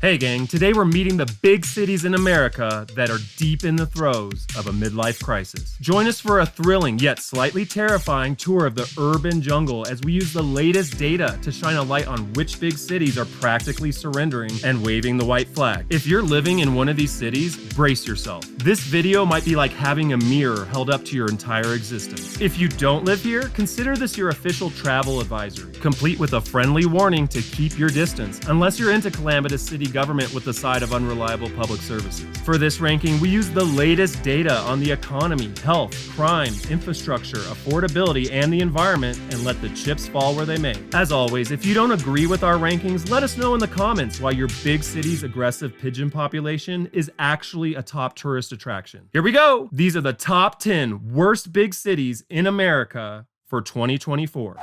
Hey gang, today we're meeting the big cities in America that are deep in the throes of a midlife crisis. Join us for a thrilling yet slightly terrifying tour of the urban jungle as we use the latest data to shine a light on which big cities are practically surrendering and waving the white flag. If you're living in one of these cities, brace yourself. This video might be like having a mirror held up to your entire existence. If you don't live here, consider this your official travel advisory, complete with a friendly warning to keep your distance, unless you're into calamitous city government with the side of unreliable public services. For this ranking, we use the latest data on the economy, health, crime, infrastructure, affordability, and the environment, and let the chips fall where they may. As always, if you don't agree with our rankings, let us know in the comments why your big city's aggressive pigeon population is actually a top tourist attraction. Here we go! These are the top 10 worst big cities in America for 2024.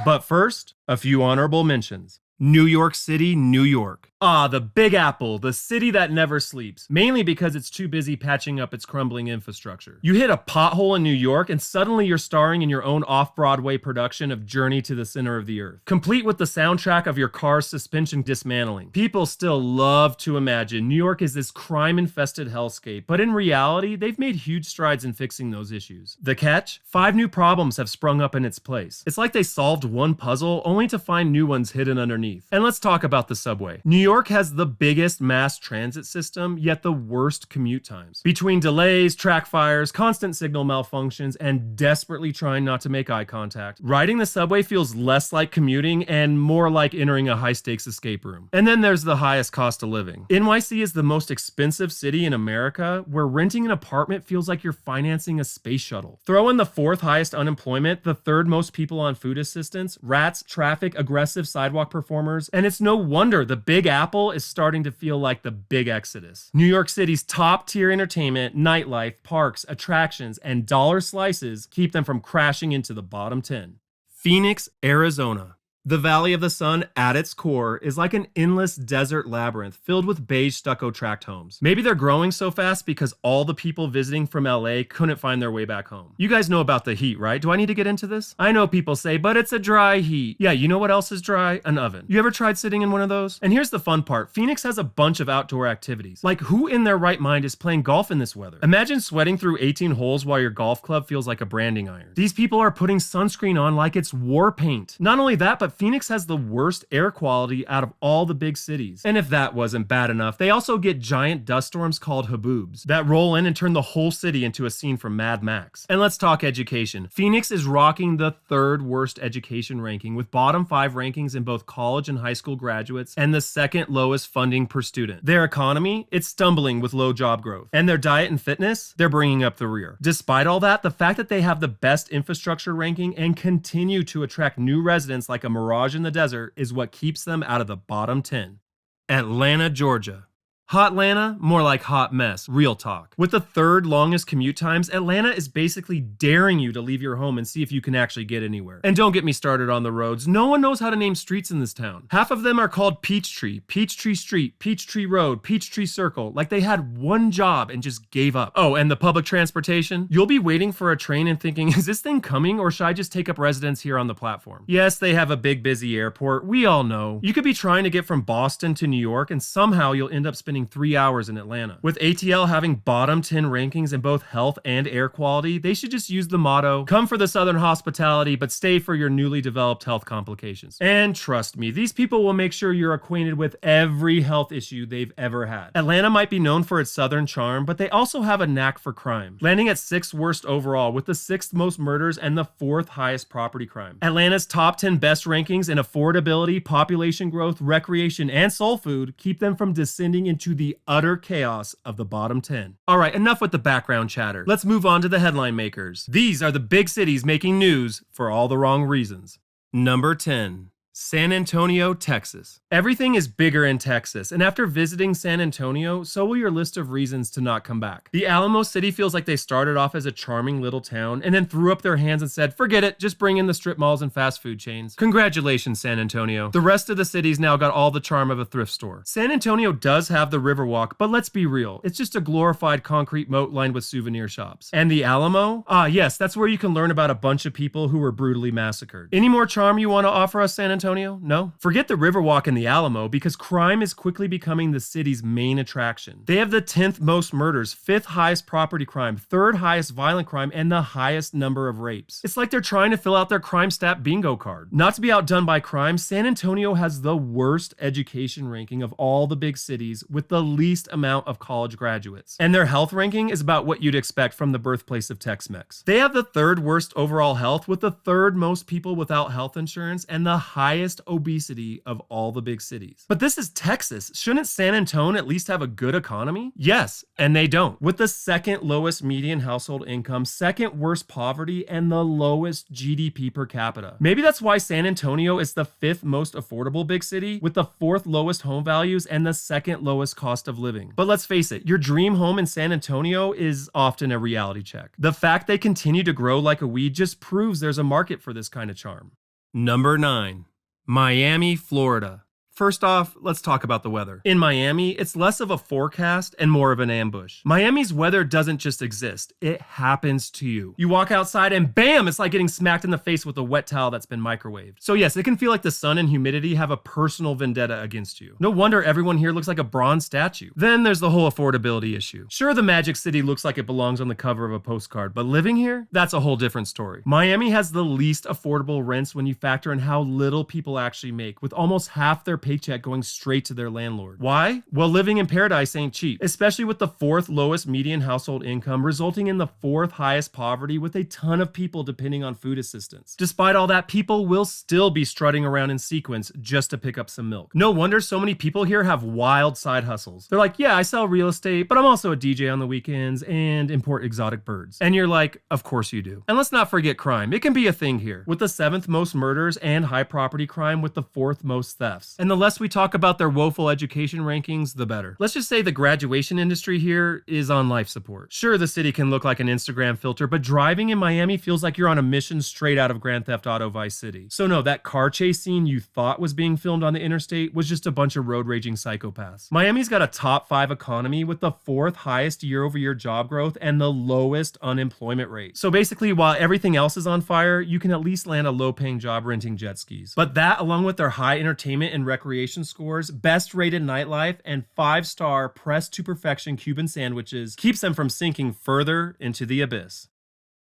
But first, a few honorable mentions. New York City, New York. The Big Apple, the city that never sleeps, mainly because it's too busy patching up its crumbling infrastructure. You hit a pothole in New York and suddenly you're starring in your own off-Broadway production of Journey to the Center of the Earth, complete with the soundtrack of your car's suspension dismantling. People still love to imagine New York is this crime-infested hellscape, but in reality, they've made huge strides in fixing those issues. The catch? 5 new problems have sprung up in its place. It's like they solved one puzzle only to find new ones hidden underneath. And let's talk about the subway. New York has the biggest mass transit system, yet the worst commute times. Between delays, track fires, constant signal malfunctions, and desperately trying not to make eye contact, riding the subway feels less like commuting and more like entering a high-stakes escape room. And then there's the highest cost of living. NYC is the most expensive city in America, where renting an apartment feels like you're financing a space shuttle. Throw in the 4th highest unemployment, the 3rd most people on food assistance, rats, traffic, aggressive sidewalk performers, and it's no wonder the Big Apple is starting to feel like the big exodus. New York City's top-tier entertainment, nightlife, parks, attractions, and dollar slices keep them from crashing into the bottom 10. Phoenix, Arizona. The Valley of the Sun, at its core, is like an endless desert labyrinth filled with beige stucco tract homes. Maybe they're growing so fast because all the people visiting from LA couldn't find their way back home. You guys know about the heat, right? Do I need to get into this? I know people say, but it's a dry heat. Yeah, you know what else is dry? An oven. You ever tried sitting in one of those? And here's the fun part. Phoenix has a bunch of outdoor activities. Like, who in their right mind is playing golf in this weather? Imagine sweating through 18 holes while your golf club feels like a branding iron. These people are putting sunscreen on like it's war paint. Not only that, but Phoenix has the worst air quality out of all the big cities. And if that wasn't bad enough, they also get giant dust storms called haboobs that roll in and turn the whole city into a scene from Mad Max. And let's talk education. Phoenix is rocking the 3rd worst education ranking, with bottom 5 rankings in both college and high school graduates and the 2nd lowest funding per student. Their economy, it's stumbling with low job growth. And their diet and fitness, they're bringing up the rear. Despite all that, the fact that they have the best infrastructure ranking and continue to attract new residents like a mirage in the desert is what keeps them out of the bottom 10. Atlanta, Georgia. Hot Atlanta? More like hot mess, real talk. With the 3rd longest commute times, Atlanta is basically daring you to leave your home and see if you can actually get anywhere. And don't get me started on the roads. No one knows how to name streets in this town. Half of them are called Peachtree, Peachtree Street, Peachtree Road, Peachtree Circle, like they had one job and just gave up. Oh, and the public transportation? You'll be waiting for a train and thinking, is this thing coming or should I just take up residence here on the platform? Yes, they have a big busy airport, we all know. You could be trying to get from Boston to New York and somehow you'll end up spending 3 hours in Atlanta. With ATL having bottom 10 rankings in both health and air quality, they should just use the motto, come for the Southern hospitality, but stay for your newly developed health complications. And trust me, these people will make sure you're acquainted with every health issue they've ever had. Atlanta might be known for its Southern charm, but they also have a knack for crime, landing at 6th worst overall with the 6th most murders and the 4th highest property crime. Atlanta's top 10 best rankings in affordability, population growth, recreation, and soul food keep them from descending into the utter chaos of the bottom 10. All right, enough with the background chatter. Let's move on to the headline makers. These are the big cities making news for all the wrong reasons. Number 10. San Antonio, Texas. Everything is bigger in Texas, and after visiting San Antonio, so will your list of reasons to not come back. The Alamo City feels like they started off as a charming little town and then threw up their hands and said, forget it, just bring in the strip malls and fast food chains. Congratulations, San Antonio. The rest of the city's now got all the charm of a thrift store. San Antonio does have the Riverwalk, but let's be real, it's just a glorified concrete moat lined with souvenir shops. And the Alamo? Ah, yes, that's where you can learn about a bunch of people who were brutally massacred. Any more charm you want to offer us, San Antonio? Antonio? No? Forget the Riverwalk and the Alamo, because crime is quickly becoming the city's main attraction. They have the 10th most murders, 5th highest property crime, 3rd highest violent crime, and the highest number of rapes. It's like they're trying to fill out their crime stat bingo card. Not to be outdone by crime, San Antonio has the worst education ranking of all the big cities, with the least amount of college graduates. And their health ranking is about what you'd expect from the birthplace of Tex-Mex. They have the 3rd worst overall health, with the 3rd most people without health insurance, and the highest obesity of all the big cities. But this is Texas. Shouldn't San Antonio at least have a good economy? Yes, and they don't. With the 2nd lowest median household income, 2nd worst poverty, and the lowest GDP per capita. Maybe that's why San Antonio is the 5th most affordable big city, with the 4th lowest home values and the 2nd lowest cost of living. But let's face it, your dream home in San Antonio is often a reality check. The fact they continue to grow like a weed just proves there's a market for this kind of charm. Number 9. Miami, Florida. First off, let's talk about the weather. In Miami, it's less of a forecast and more of an ambush. Miami's weather doesn't just exist, it happens to you. You walk outside and bam, it's like getting smacked in the face with a wet towel that's been microwaved. So yes, it can feel like the sun and humidity have a personal vendetta against you. No wonder everyone here looks like a bronze statue. Then there's the whole affordability issue. Sure, the Magic City looks like it belongs on the cover of a postcard, but living here? That's a whole different story. Miami has the least affordable rents when you factor in how little people actually make, with almost half their paycheck going straight to their landlord. Why? Well, living in paradise ain't cheap, especially with the 4th lowest median household income, resulting in the 4th highest poverty, with a ton of people depending on food assistance. Despite all that, people will still be strutting around in sequins just to pick up some milk. No wonder so many people here have wild side hustles. They're like, yeah, I sell real estate, but I'm also a DJ on the weekends and import exotic birds. And you're like, of course you do. And let's not forget crime. It can be a thing here, with the 7th most murders and high property crime, with the 4th most thefts. And the less we talk about their woeful education rankings, the better. Let's just say the graduation industry here is on life support. Sure, the city can look like an Instagram filter, but driving in Miami feels like you're on a mission straight out of Grand Theft Auto Vice City. So no, that car chase scene you thought was being filmed on the interstate was just a bunch of road raging psychopaths. Miami's got a top 5 economy, with the 4th highest year-over-year job growth and the lowest unemployment rate. So basically, while everything else is on fire, you can at least land a low-paying job renting jet skis. But that, along with their high entertainment and recreation scores, best rated nightlife, and 5-star pressed to perfection Cuban sandwiches, keeps them from sinking further into the abyss.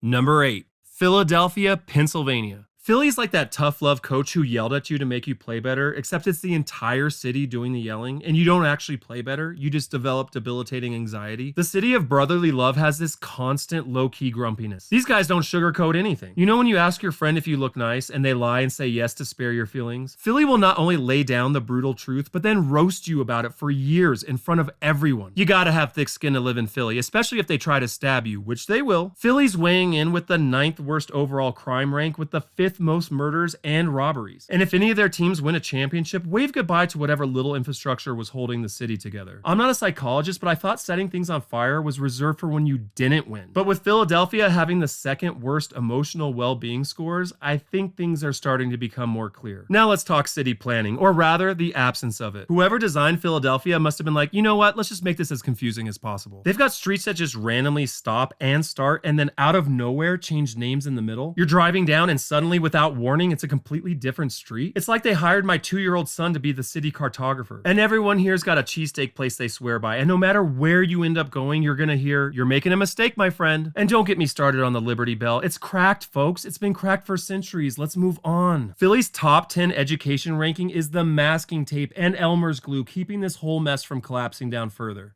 Number 8. Philadelphia, Pennsylvania. Philly's like that tough love coach who yelled at you to make you play better, except it's the entire city doing the yelling, and you don't actually play better, you just develop debilitating anxiety. The city of brotherly love has this constant low-key grumpiness. These guys don't sugarcoat anything. You know when you ask your friend if you look nice, and they lie and say yes to spare your feelings? Philly will not only lay down the brutal truth, but then roast you about it for years in front of everyone. You gotta have thick skin to live in Philly, especially if they try to stab you, which they will. Philly's weighing in with the 9th worst overall crime rank, with the 5th most murders and robberies. And if any of their teams win a championship, wave goodbye to whatever little infrastructure was holding the city together. I'm not a psychologist, but I thought setting things on fire was reserved for when you didn't win. But with Philadelphia having the 2nd worst emotional well-being scores, I think things are starting to become more clear. Now let's talk city planning, or rather, the absence of it. Whoever designed Philadelphia must have been like, you know what, let's just make this as confusing as possible. They've got streets that just randomly stop and start, and then out of nowhere change names in the middle. You're driving down and suddenly, without warning, it's a completely different street. It's like they hired my 2-year-old son to be the city cartographer. And everyone here's got a cheesesteak place they swear by, and no matter where you end up going, you're gonna hear, "You're making a mistake, my friend." And don't get me started on the Liberty Bell. It's cracked, folks. It's been cracked for centuries. Let's move on. Philly's top 10 education ranking is the masking tape and Elmer's glue, keeping this whole mess from collapsing down further.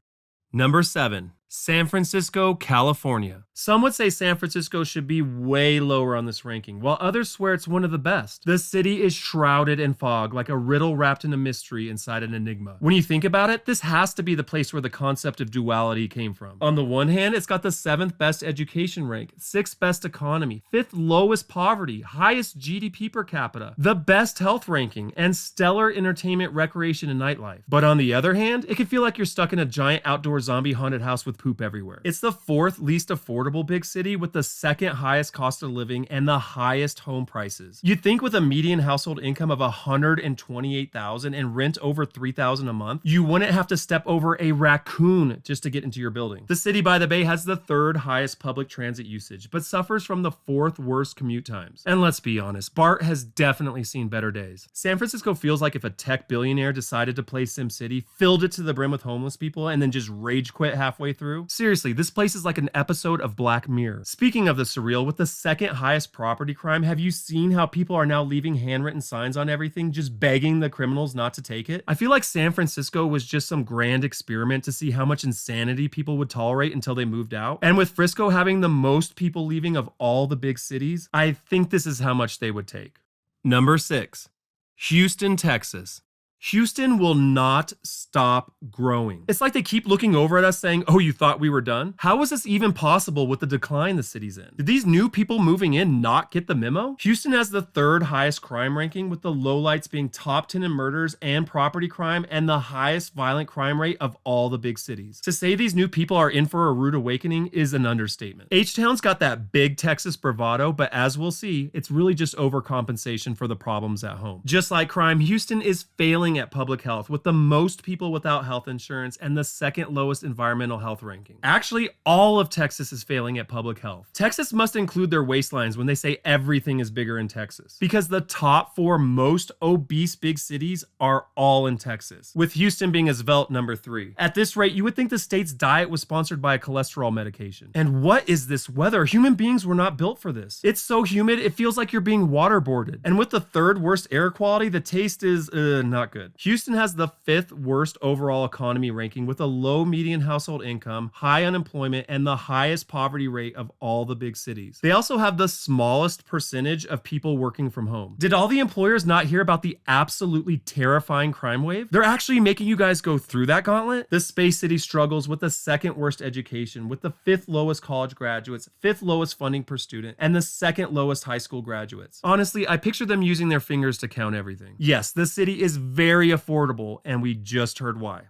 Number 7. San Francisco, California. Some would say San Francisco should be way lower on this ranking, while others swear it's one of the best. The city is shrouded in fog, like a riddle wrapped in a mystery inside an enigma. When you think about it, this has to be the place where the concept of duality came from. On the one hand, it's got the 7th best education rank, 6th best economy, 5th lowest poverty, highest GDP per capita, the best health ranking, and stellar entertainment, recreation, and nightlife. But on the other hand, it can feel like you're stuck in a giant outdoor zombie haunted house with poop everywhere. It's the fourth least affordable big city with the second highest cost of living and the highest home prices. You'd think with a median household income of $128,000 and rent over $3,000 a month, you wouldn't have to step over a raccoon just to get into your building. The city by the bay has the third highest public transit usage, but suffers from the fourth worst commute times. And let's be honest, Bart has definitely seen better days. San Francisco feels like if a tech billionaire decided to play SimCity, filled it to the brim with homeless people, and then just rage quit halfway through. Seriously, this place is like an episode of Black Mirror. Speaking of the surreal, with the second highest property crime, have you seen how people are now leaving handwritten signs on everything, just begging the criminals not to take it? I feel like San Francisco was just some grand experiment to see how much insanity people would tolerate until they moved out. And with Frisco having the most people leaving of all the big cities, I think this is how much they would take. Number 6. Houston, Texas. Houston will not stop growing. It's like they keep looking over at us saying, oh, you thought we were done? How is this even possible with the decline the city's in? Did these new people moving in not get the memo? Houston has the third highest crime ranking, with the lowlights being top 10 in murders and property crime and the highest violent crime rate of all the big cities. To say these new people are in for a rude awakening is an understatement. H-Town's got that big Texas bravado, but as we'll see, it's really just overcompensation for the problems at home. Just like crime, Houston is failing at public health, with the most people without health insurance and the second lowest environmental health ranking. Actually, all of Texas is failing at public health. Texas must include their waistlines when they say everything is bigger in Texas, because the top 4 most obese big cities are all in Texas, with Houston being a svelte number 3. At this rate, you would think the state's diet was sponsored by a cholesterol medication. And what is this weather? Human beings were not built for this. It's so humid, it feels like you're being waterboarded. And with the third worst air quality, the taste is not good. Houston has the 5th worst overall economy ranking, with a low median household income, high unemployment, and the highest poverty rate of all the big cities. They also have the smallest percentage of people working from home. Did all the employers not hear about the absolutely terrifying crime wave? They're actually making you guys go through that gauntlet? The Space City struggles with the 2nd worst education, with the 5th lowest college graduates, 5th lowest funding per student, and the 2nd lowest high school graduates. Honestly, I picture them using their fingers to count everything. Yes, the city is very affordable, and we just heard why.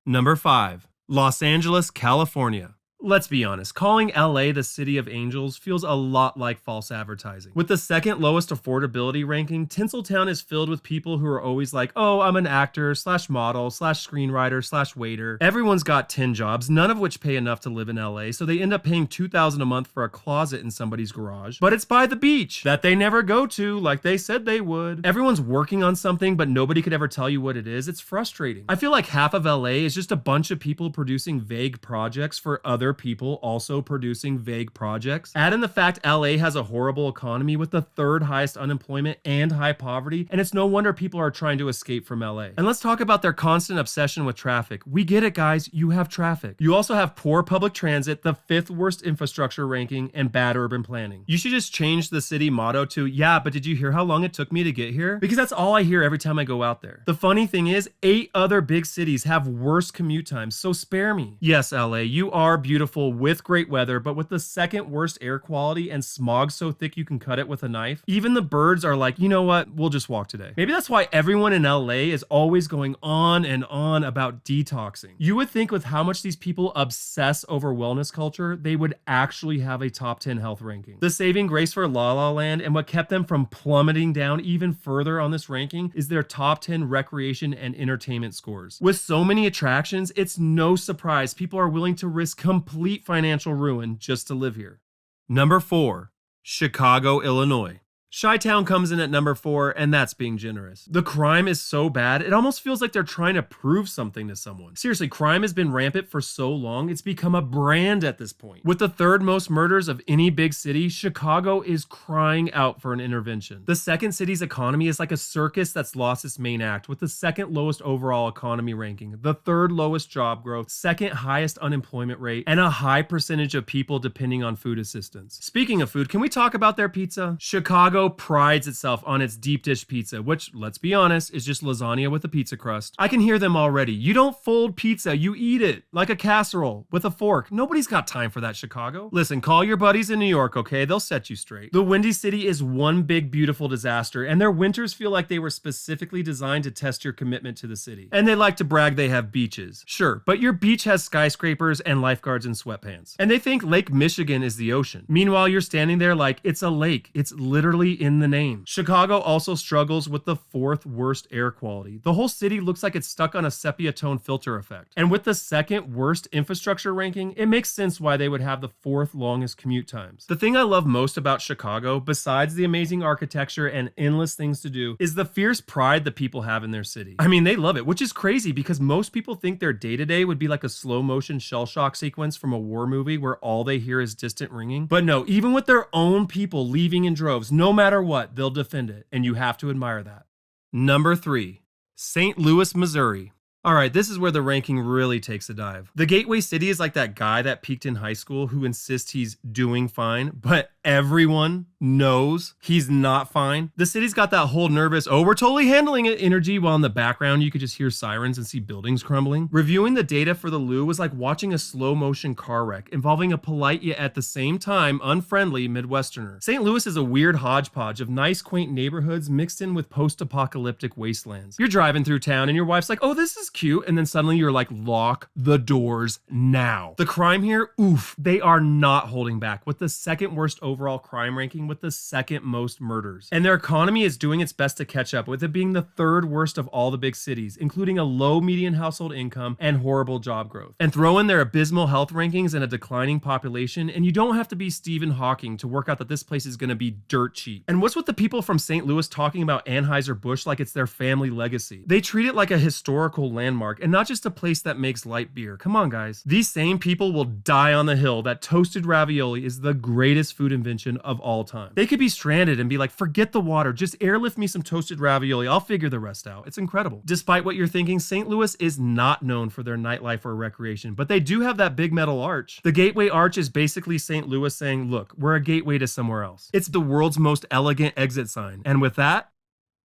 Number 5. Los Angeles, California. Let's be honest, calling LA the city of angels feels a lot like false advertising. With the 2nd lowest affordability ranking, Tinseltown is filled with people who are always like, oh, I'm an actor / model / screenwriter / waiter. Everyone's got 10 jobs, none of which pay enough to live in LA, so they end up paying $2,000 a month for a closet in somebody's garage. But it's by the beach that they never go to like they said they would. Everyone's working on something, but nobody could ever tell you what it is. It's frustrating. I feel like half of LA is just a bunch of people producing vague projects for other people also producing vague projects. Add in the fact LA has a horrible economy with the 3rd highest unemployment and high poverty, and it's no wonder people are trying to escape from LA. And let's talk about their constant obsession with traffic. We get it, guys. You have traffic. You also have poor public transit, the 5th worst infrastructure ranking, and bad urban planning. You should just change the city motto to, yeah, but did you hear how long it took me to get here? Because that's all I hear every time I go out there. The funny thing is, 8 other big cities have worse commute times, so spare me. Yes, LA, you are beautiful with great weather, but with the 2nd worst air quality and smog so thick you can cut it with a knife, even the birds are like, you know what, we'll just walk today. Maybe that's why everyone in LA is always going on and on about detoxing. You would think with how much these people obsess over wellness culture, they would actually have a top 10 health ranking. The saving grace for La La Land and what kept them from plummeting down even further on this ranking is their top 10 recreation and entertainment scores. With so many attractions, it's no surprise people are willing to risk complete financial ruin just to live here. Number 4. Chicago, Illinois. Chi-Town comes in at number 4, and that's being generous. The crime is so bad, it almost feels like they're trying to prove something to someone. Seriously, crime has been rampant for so long, it's become a brand at this point. With the 3rd most murders of any big city, Chicago is crying out for an intervention. The 2nd city's economy is like a circus that's lost its main act, with the 2nd lowest overall economy ranking, the 3rd lowest job growth, 2nd highest unemployment rate, and a high percentage of people depending on food assistance. Speaking of food, can we talk about their pizza? Chicago Chicago prides itself on its deep dish pizza, which, let's be honest, is just lasagna with a pizza crust. I can hear them already. You don't fold pizza, you eat it like a casserole with a fork. Nobody's got time for that, Chicago. Listen, call your buddies in New York, okay? They'll set you straight. The Windy City is one big, beautiful disaster, and their winters feel like they were specifically designed to test your commitment to the city. And they like to brag they have beaches. Sure, but your beach has skyscrapers and lifeguards in sweatpants. And they think Lake Michigan is the ocean. Meanwhile, you're standing there like it's a lake. It's literally in the name. Chicago also struggles with the 4th worst air quality. The whole city looks like it's stuck on a sepia tone filter effect. And with the 2nd worst infrastructure ranking, it makes sense why they would have the 4th longest commute times. The thing I love most about Chicago, besides the amazing architecture and endless things to do, is the fierce pride the people have in their city. I mean, they love it, which is crazy because most people think their day-to-day would be like a slow motion shell shock sequence from a war movie where all they hear is distant ringing. But no, even with their own people leaving in droves, no matter what, they'll defend it, and you have to admire that. Number 3, St. Louis, Missouri. Alright, this is where the ranking really takes a dive. The gateway city is like that guy that peaked in high school who insists he's doing fine, but everyone knows he's not fine. The city's got that whole nervous, oh, we're totally handling it energy, while in the background you could just hear sirens and see buildings crumbling. Reviewing the data for the Lou was like watching a slow motion car wreck involving a polite yet at the same time unfriendly Midwesterner. St. Louis is a weird hodgepodge of nice quaint neighborhoods mixed in with post-apocalyptic wastelands. You're driving through town and your wife's like, oh, this is cute, and then suddenly you're like, lock the doors now. The crime here, oof, they are not holding back, with the 2nd worst overall crime ranking with the 2nd most murders. And their economy is doing its best to catch up, with it being the 3rd worst of all the big cities, including a low median household income and horrible job growth. And throw in their abysmal health rankings and a declining population, and you don't have to be Stephen Hawking to work out that this place is gonna be dirt cheap. And what's with the people from St. Louis talking about Anheuser-Busch like it's their family legacy? They treat it like a historical landmark and not just a place that makes light beer. Come on, guys. These same people will die on the hill that toasted ravioli is the greatest food invention of all time. They could be stranded and be like, forget the water, just airlift me some toasted ravioli, I'll figure the rest out. It's incredible. Despite what you're thinking, St. Louis is not known for their nightlife or recreation, but they do have that big metal arch. The Gateway Arch is basically St. Louis saying, look, we're a gateway to somewhere else. It's the world's most elegant exit sign. And with that,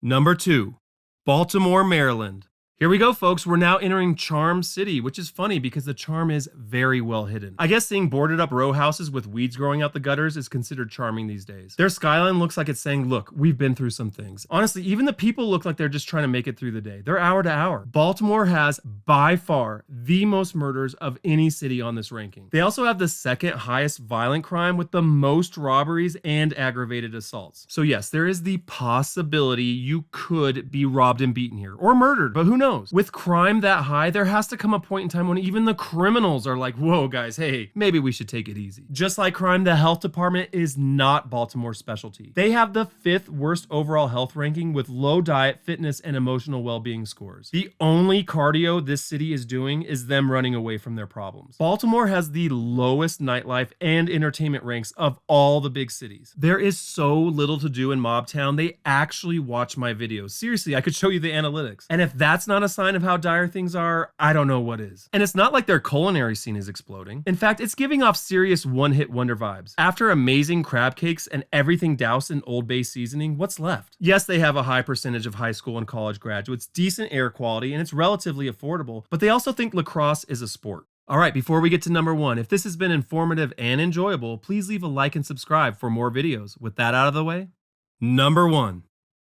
number 2, Baltimore, Maryland. Here we go, folks. We're now entering Charm City, which is funny because the charm is very well hidden. I guess seeing boarded up row houses with weeds growing out the gutters is considered charming these days. Their skyline looks like it's saying, look, we've been through some things. Honestly, even the people look like they're just trying to make it through the day. They're hour to hour. Baltimore has, by far, the most murders of any city on this ranking. They also have the 2nd highest violent crime with the most robberies and aggravated assaults. So yes, there is the possibility you could be robbed and beaten here, or murdered, but who knows? With crime that high, there has to come a point in time when even the criminals are like, whoa guys, hey, maybe we should take it easy. Just like crime, the health department is not Baltimore's specialty. They have the 5th worst overall health ranking with low diet, fitness, and emotional well-being scores. The only cardio this city is doing is them running away from their problems. Baltimore has the lowest nightlife and entertainment ranks of all the big cities. There is so little to do in Mobtown, they actually watch my videos. Seriously, I could show you the analytics. And if that's not a sign of how dire things are, I don't know what is. And it's not like their culinary scene is exploding. In fact, it's giving off serious one-hit wonder vibes. After amazing crab cakes and everything doused in Old Bay seasoning, what's left? Yes, they have a high percentage of high school and college graduates, decent air quality, and it's relatively affordable, but they also think lacrosse is a sport. Alright, before we get to number 1, if this has been informative and enjoyable, please leave a like and subscribe for more videos. With that out of the way, number 1,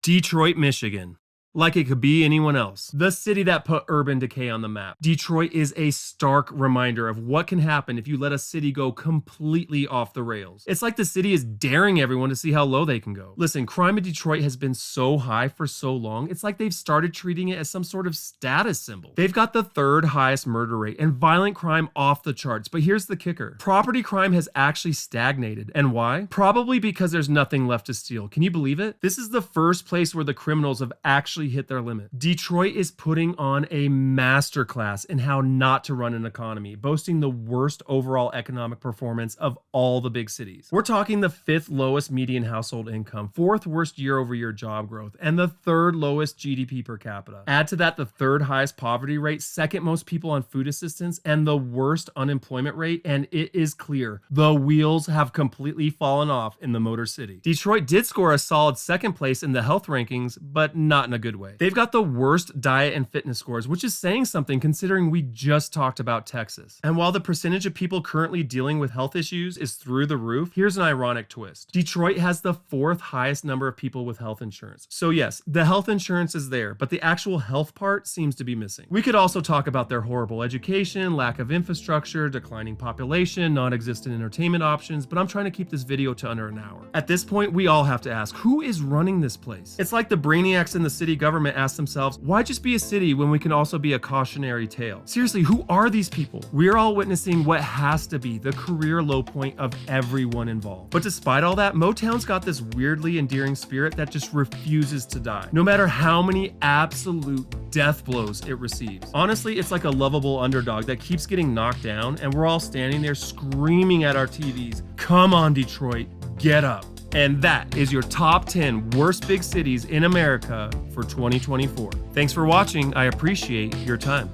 Detroit, Michigan. Like it could be anyone else. The city that put urban decay on the map. Detroit is a stark reminder of what can happen if you let a city go completely off the rails. It's like the city is daring everyone to see how low they can go. Listen, crime in Detroit has been so high for so long, it's like they've started treating it as some sort of status symbol. They've got the 3rd highest murder rate and violent crime off the charts, but here's the kicker. Property crime has actually stagnated. And why? Probably because there's nothing left to steal. Can you believe it? This is the first place where the criminals have actually actually hit their limit. Detroit is putting on a masterclass in how not to run an economy, boasting the worst overall economic performance of all the big cities. We're talking the 5th lowest median household income, 4th worst year-over-year job growth, and the 3rd lowest GDP per capita. Add to that the 3rd highest poverty rate, 2nd most people on food assistance, and the worst unemployment rate, and it is clear the wheels have completely fallen off in the Motor City. Detroit did score a solid 2nd place in the health rankings, but not in a good way. They've got the worst diet and fitness scores, which is saying something considering we just talked about Texas. And while the percentage of people currently dealing with health issues is through the roof, here's an ironic twist. Detroit has the 4th highest number of people with health insurance. So yes, the health insurance is there, but the actual health part seems to be missing. We could also talk about their horrible education, lack of infrastructure, declining population, non-existent entertainment options, but I'm trying to keep this video to under an hour. At this point, we all have to ask, who is running this place? It's like the brainiacs in the city government ask themselves, why just be a city when we can also be a cautionary tale? Seriously, who are these people? We're all witnessing what has to be the career low point of everyone involved. But despite all that, Motown's got this weirdly endearing spirit that just refuses to die, no matter how many absolute death blows it receives. Honestly, it's like a lovable underdog that keeps getting knocked down, and we're all standing there screaming at our TVs, come on, Detroit, get up. And that is your top 10 worst big cities in America for 2024. Thanks for watching. I appreciate your time.